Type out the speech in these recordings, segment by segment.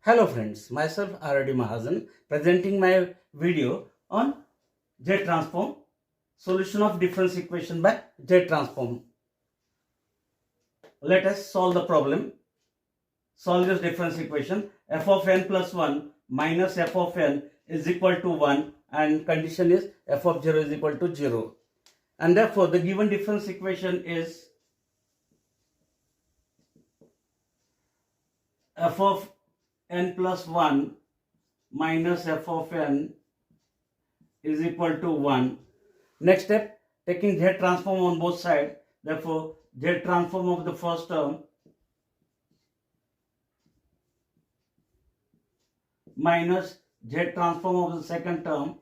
Hello friends, myself R.D. Mahajan presenting my video on Z transform, solution of difference equation by Z transform. Let us solve the problem. Solve this difference equation. F of n plus 1 minus f of n is equal to 1 and condition is f of 0 is equal to 0. And therefore the given difference equation is f of n plus 1 minus f of n is equal to 1. Next step, taking Z transform on both sides. Therefore, Z transform of the first term minus Z transform of the second term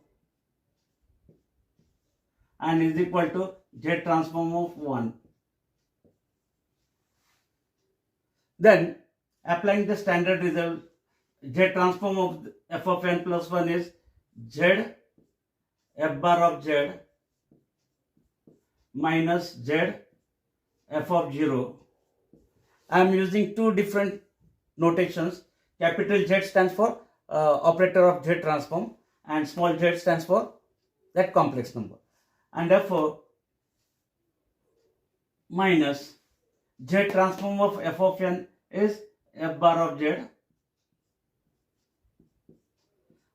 and is equal to Z transform of 1. Then, applying the standard result, Z transform of f of n plus 1 is Z f bar of Z minus Z f of 0. I am using two different notations. Capital Z stands for operator of Z transform and small z stands for that complex number. And therefore, minus Z transform of f of n is f bar of Z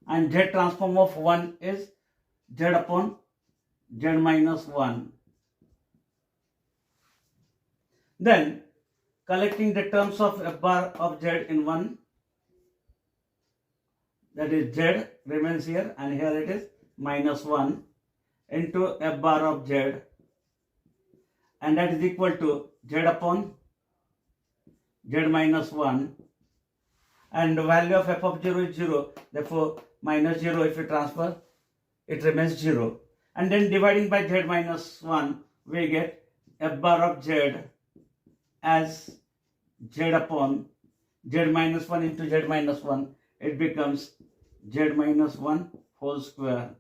and Z transform of 1 is Z upon Z minus 1. Then, collecting the terms of f bar of Z in 1, that is Z remains here and here it is minus 1 into f bar of Z, and that is equal to Z upon Z minus 1, and the value of f of 0 is 0, therefore minus 0 if you transfer it remains 0, and then dividing by Z minus 1 we get f bar of Z as Z upon Z minus 1 into Z minus 1, it becomes Z minus 1 whole square.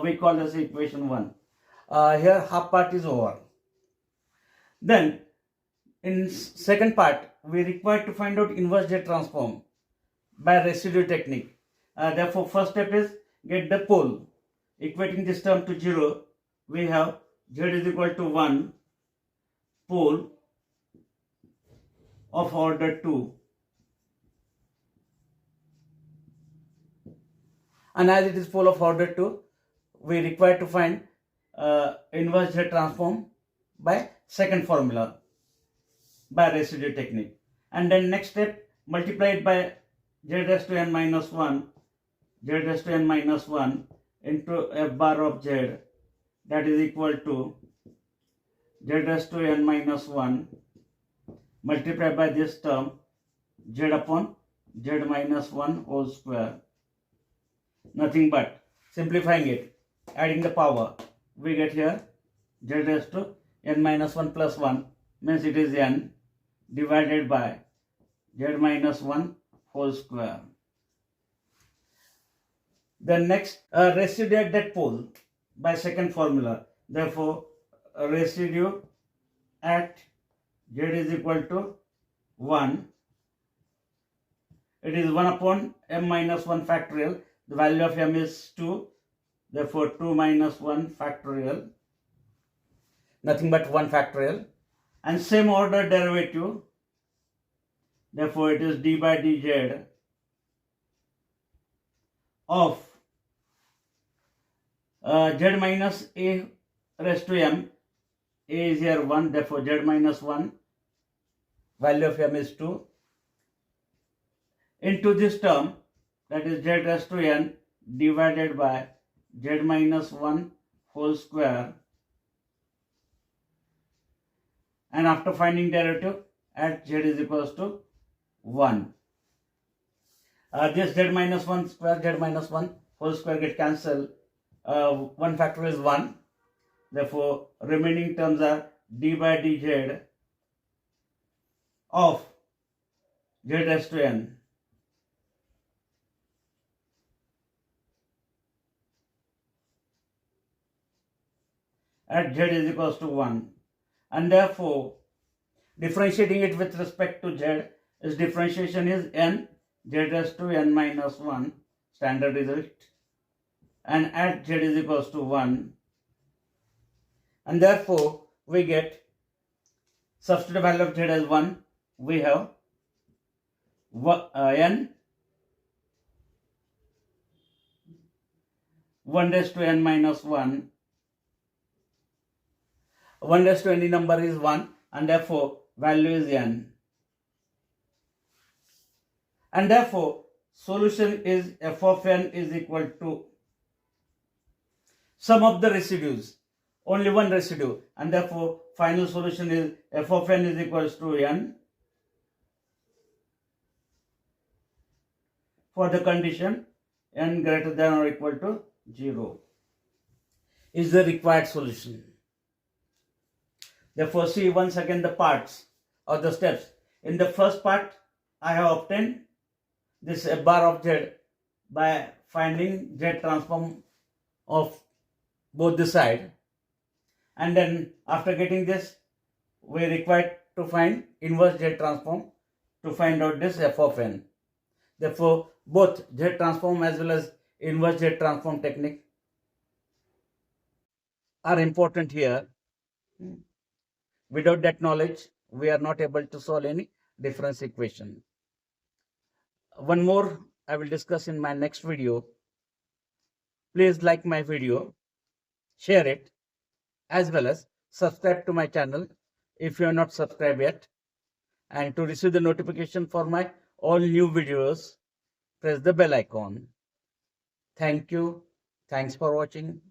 We call this equation 1. Here half part is over. Then in second part we require to find out inverse Z transform by residue technique. Therefore first step is get the pole. Equating this term to 0, we have Z is equal to 1 pole of order 2, and as it is pole of order 2, we require to find inverse Z transform by second formula by residue technique. And then next step, multiply it by Z raised to n minus 1, Z raised to n minus 1 into f bar of Z, that is equal to Z raised to n minus 1 multiplied by this term Z upon Z minus 1 whole square. Nothing but simplifying it, adding the power, we get here Z raised to n minus 1 plus 1 means it is n divided by Z minus 1 whole square. Then next, residue at that pole by second formula. Therefore, residue at Z is equal to 1. It is 1 upon m minus 1 factorial. The value of m is 2. Therefore, 2 minus 1 factorial. Nothing but 1 factorial. And same order derivative. Therefore, it is d by dz of z minus a raised to m. A is here 1, therefore z minus 1, value of m is 2, into this term, that is z raised to n divided by z minus 1 whole square, and after finding derivative at z is equals to 1. This z minus 1 square, z minus 1 whole square get cancelled. 1 factor is 1. Therefore, remaining terms are d by dz of z raised to n at z is equals to 1. And therefore, differentiating it with respect to z is differentiation is n z raised to n minus 1 standard result, and at z is equals to 1, and therefore we get substitute value of z as 1, we have n 1 raised to n minus 1. 1 raised to any number is 1, and therefore value is n. And therefore solution is f of n is equal to sum of the residues, only one residue, and therefore final solution is f of n is equals to n for the condition n greater than or equal to 0 is the required solution. Therefore, see once again the parts or the steps. In the first part, I have obtained this f bar of z by finding z transform of both the side, and then after getting this, we require to find inverse z transform to find out this f of n. Therefore, both z transform as well as inverse z transform technique are important here. Without that knowledge, we are not able to solve any difference equation. One more I will discuss in my next video. Please like my video, share it, as well as subscribe to my channel if you are not subscribed yet. And to receive the notification for my all new videos, press the bell icon. Thank you. Thanks for watching.